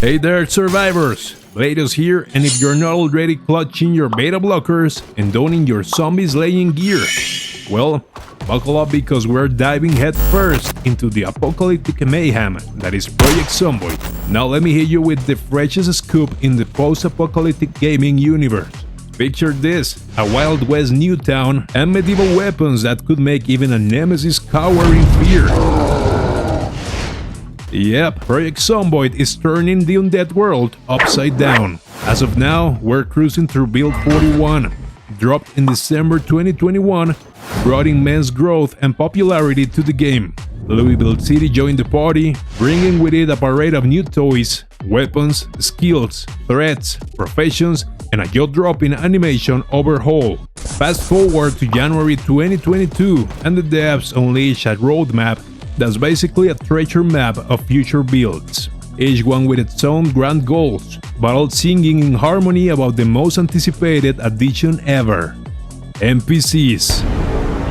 Hey there, survivors! Bladiuss here, and if you're not already clutching your beta blockers and donning your zombie slaying gear, well, buckle up because we're diving headfirst into the apocalyptic mayhem that is Project Zomboid. Now let me hit you with the freshest scoop in the post-apocalyptic gaming universe. Picture this, a Wild West new town and medieval weapons that could make even a nemesis cower in fear. Yep, Project Zomboid is turning the undead world upside down. As of now, we're cruising through Build 41. Dropped in December 2021, brought immense growth and popularity to the game. Louisville City joined the party, bringing with it a parade of new toys, weapons, skills, threats, professions, and a jaw-dropping animation overhaul. Fast forward to January 2022, and the devs unleash a roadmap that's basically a treasure map of future builds, each one with its own grand goals, but all singing in harmony about the most anticipated addition ever: NPCs.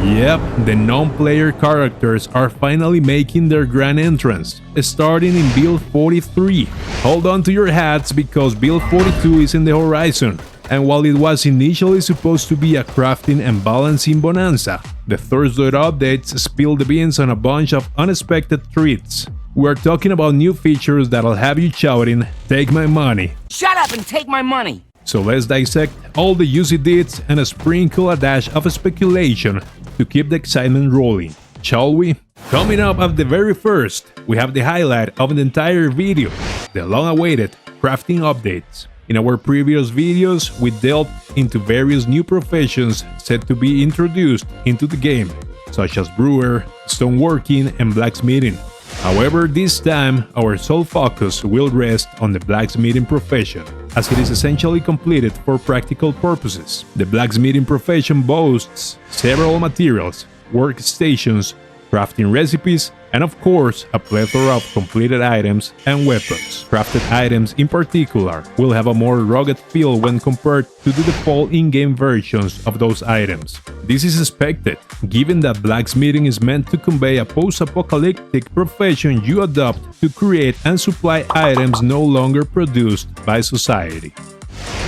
Yep, the non-player characters are finally making their grand entrance, starting in Build 43. Hold on to your hats because Build 42 is in the horizon, and while it was initially supposed to be a crafting and balancing bonanza, the Thursday updates spilled the beans on a bunch of unexpected treats. We're talking about new features that'll have you shouting, "Take my money!" Shut up and take my money! So let's dissect all the juicy deeds and sprinkle a dash of speculation to keep the excitement rolling, shall we? Coming up at the very first, we have the highlight of the entire video, the long-awaited crafting updates. In our previous videos, we delved into various new professions set to be introduced into the game, such as brewer, stoneworking, and blacksmithing. However, this time, our sole focus will rest on the blacksmithing profession, as it is essentially completed for practical purposes. The blacksmithing profession boasts several materials, workstations, crafting recipes, and of course, a plethora of completed items and weapons. Crafted items in particular will have a more rugged feel when compared to the default in-game versions of those items. This is expected, given that blacksmithing is meant to convey a post-apocalyptic profession you adopt to create and supply items no longer produced by society.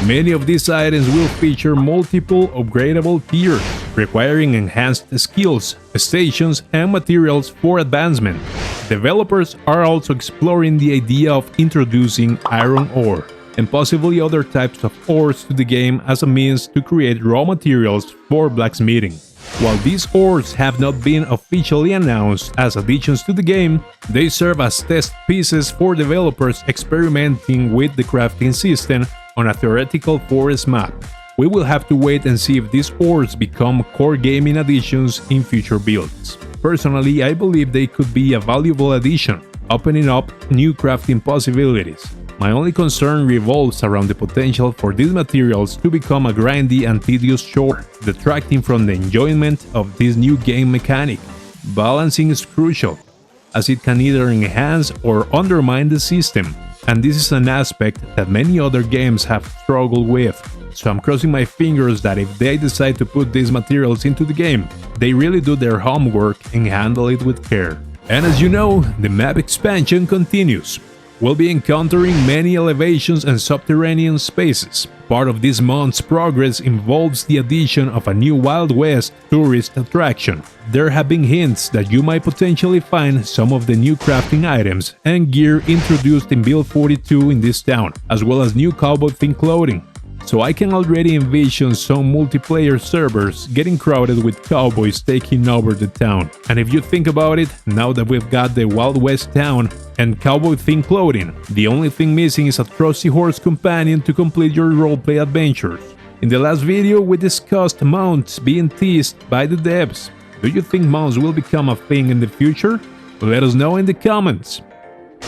Many of these items will feature multiple upgradable tiers, requiring enhanced skills, stations, and materials for advancement. Developers are also exploring the idea of introducing iron ore and possibly other types of ores to the game as a means to create raw materials for blacksmithing. While these ores have not been officially announced as additions to the game, they serve as test pieces for developers experimenting with the crafting system on a theoretical forest map. We will have to wait and see if these ores become core gaming additions in future builds. Personally, I believe they could be a valuable addition, opening up new crafting possibilities. My only concern revolves around the potential for these materials to become a grindy and tedious chore, detracting from the enjoyment of this new game mechanic. Balancing is crucial, as it can either enhance or undermine the system, and this is an aspect that many other games have struggled with. So I'm crossing my fingers that if they decide to put these materials into the game, they really do their homework and handle it with care. And as you know, the map expansion continues. We'll be encountering many elevations and subterranean spaces. Part of this month's progress involves the addition of a new Wild West tourist attraction. There have been hints that you might potentially find some of the new crafting items and gear introduced in Build 42 in this town, as well as new cowboy-themed clothing. So I can already envision some multiplayer servers getting crowded with cowboys taking over the town. And if you think about it, now that we've got the Wild West town and cowboy-themed clothing, the only thing missing is a trusty horse companion to complete your roleplay adventures. In the last video, we discussed mounts being teased by the devs. Do you think mounts will become a thing in the future? Let us know in the comments.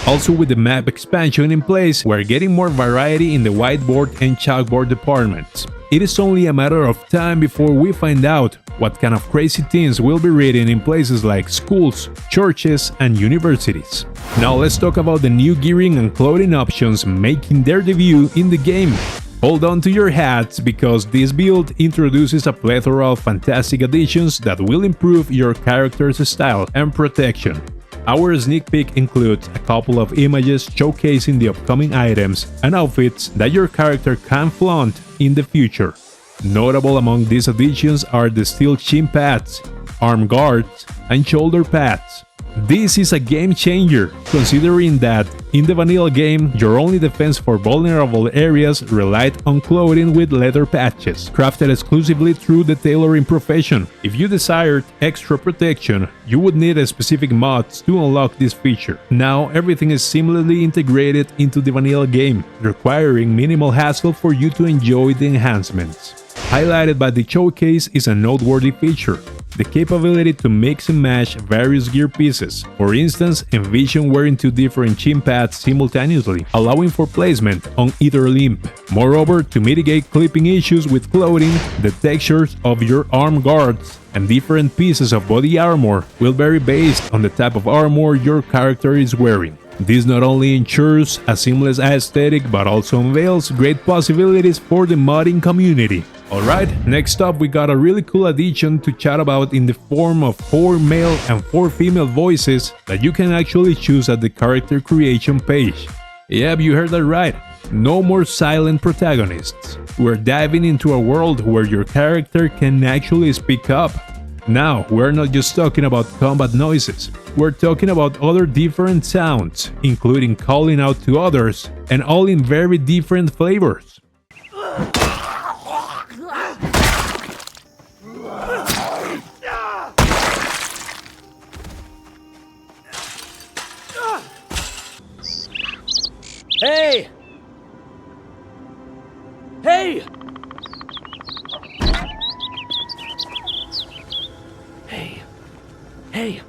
Also, with the map expansion in place, we're getting more variety in the whiteboard and chalkboard departments. It is only a matter of time before we find out what kind of crazy things will be written in places like schools, churches, and universities. Now let's talk about the new gearing and clothing options making their debut in the game. Hold on to your hats because this build introduces a plethora of fantastic additions that will improve your character's style and protection. Our sneak peek includes a couple of images showcasing the upcoming items and outfits that your character can flaunt in the future. Notable among these additions are the steel shin pads, arm guards, and shoulder pads. This is a game changer, considering that in the vanilla game, your only defense for vulnerable areas relied on clothing with leather patches, crafted exclusively through the tailoring profession. If you desired extra protection, you would need a specific mods to unlock this feature. Now everything is seamlessly integrated into the vanilla game, requiring minimal hassle for you to enjoy the enhancements. Highlighted by the showcase is a noteworthy feature: the capability to mix and match various gear pieces. For instance, envision wearing two different shin pads simultaneously, allowing for placement on either limb. Moreover, to mitigate clipping issues with clothing, the textures of your arm guards and different pieces of body armor will vary based on the type of armor your character is wearing. This not only ensures a seamless aesthetic but also unveils great possibilities for the modding community. Alright, next up we got a really cool addition to chat about in the form of 4 male and 4 female voices that you can actually choose at the character creation page. Yep, you heard that right. No more silent protagonists. We're diving into a world where your character can actually speak up. Now, we're not just talking about combat noises, we're talking about other different sounds, including calling out to others, and all in very different flavors. Hey! Hey! Hey! Hey!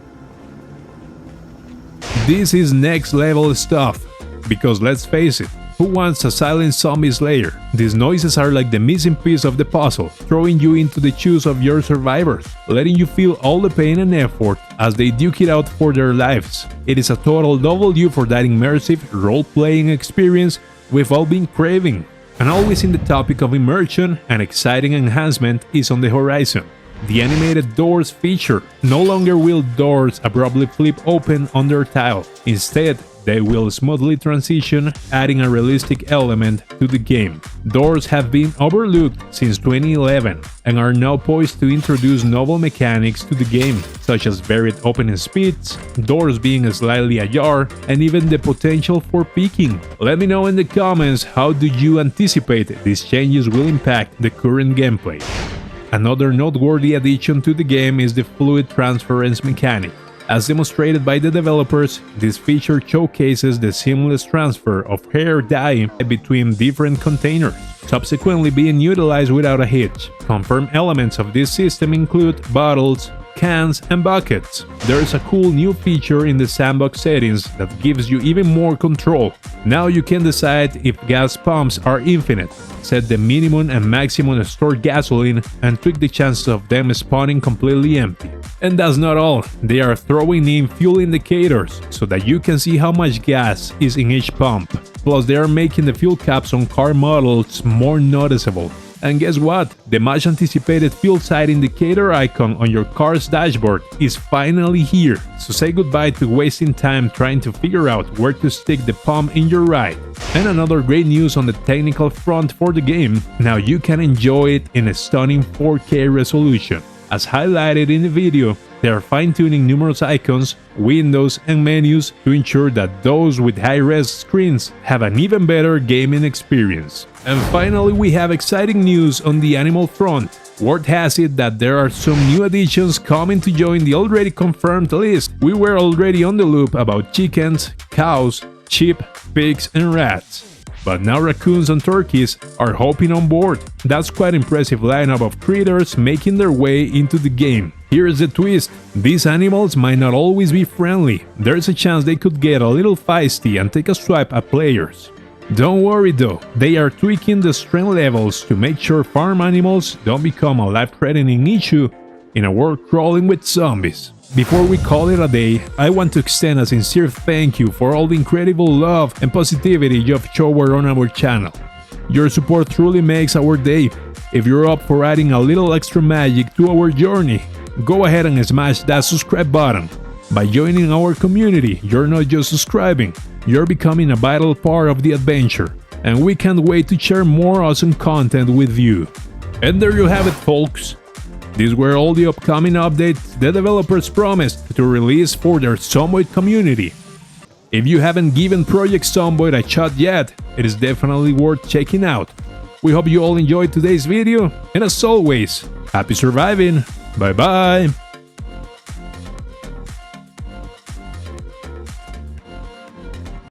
This is next level stuff, because let's face it, who wants a silent zombie slayer? These noises are like the missing piece of the puzzle, throwing you into the shoes of your survivors, letting you feel all the pain and effort as they duke it out for their lives. It is a total W for that immersive role-playing experience we've all been craving. And always in the topic of immersion, an exciting enhancement is on the horizon. The animated doors feature. No longer will doors abruptly flip open on their tile. Instead, they will smoothly transition, adding a realistic element to the game. Doors have been overlooked since 2011 and are now poised to introduce novel mechanics to the game, such as varied opening speeds, doors being slightly ajar, and even the potential for peeking. Let me know in the comments how do you anticipate these changes will impact the current gameplay. Another noteworthy addition to the game is the fluid transference mechanic. As demonstrated by the developers, this feature showcases the seamless transfer of hair dye between different containers, subsequently being utilized without a hitch. Confirmed elements of this system include bottles, cans, and buckets. There is a cool new feature in the sandbox settings that gives you even more control. Now you can decide if gas pumps are infinite, set the minimum and maximum stored gasoline, and tweak the chances of them spawning completely empty. And that's not all, they are throwing in fuel indicators so that you can see how much gas is in each pump. Plus they are making the fuel caps on car models more noticeable. And guess what? The much anticipated fuel side indicator icon on your car's dashboard is finally here. So say goodbye to wasting time trying to figure out where to stick the pump in your ride. And another great news on the technical front for the game, now you can enjoy it in a stunning 4K resolution. As highlighted in the video, they are fine-tuning numerous icons, windows, and menus to ensure that those with high-res screens have an even better gaming experience. And finally, we have exciting news on the animal front. Word has it that there are some new additions coming to join the already confirmed list. We were already on the loop about chickens, cows, sheep, pigs, and rats. But now raccoons and turkeys are hopping on board. That's quite an impressive lineup of critters making their way into the game. Here's the twist, these animals might not always be friendly. There's a chance they could get a little feisty and take a swipe at players. Don't worry though, they are tweaking the strength levels to make sure farm animals don't become a life-threatening issue in a world crawling with zombies. Before we call it a day, I want to extend a sincere thank you for all the incredible love and positivity you've showered on our channel. Your support truly makes our day. If you're up for adding a little extra magic to our journey, go ahead and smash that subscribe button. By joining our community, you're not just subscribing, you're becoming a vital part of the adventure, and we can't wait to share more awesome content with you. And there you have it, folks. These were all the upcoming updates the developers promised to release for their Zomboid community. If you haven't given Project Zomboid a shot yet, it is definitely worth checking out. We hope you all enjoyed today's video, and as always, happy surviving! Bye bye!